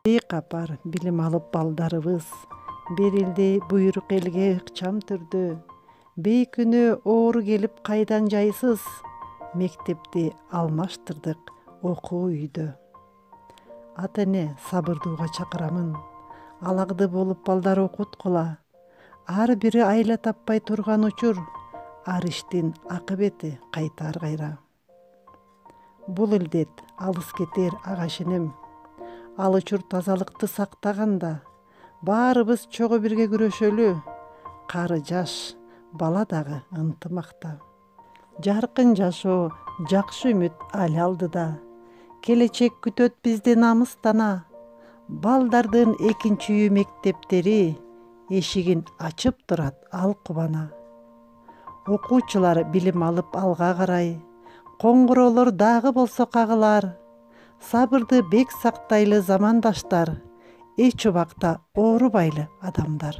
Бейкапар билим алып балдарыбыз берилди буйрук элге ыкчам түрдө. Бейкүнү оору келип кайдан жайсыз, мектепти алмаштырдык окуу үйдө. Ата эне сабырдууга чакырамын. Алагды болуп балдар окуткула. Ар бири айла таппай турган учур, ар иштин акыбети кайтар кайра. Бул илдет алыс кетер агашиним. Ал учур тазалыкты сактаганда, баарыбыз чогуу бирге күрөшөлү. Кары жаш, бала дагы ынтымакта. Жаркын жашоо, жакшы үмүт али алдыда. Келечек күтөт бизди намыстана. Балдардын экинчи үй мектептери эшигин ачып турат ал кубана. Окуучулар билим алып алга карай. Коңгуроолор дагы болсо кагылар. Сабырды бек сактайлы замандаштар. Эч убакта оорубайлы адамдар.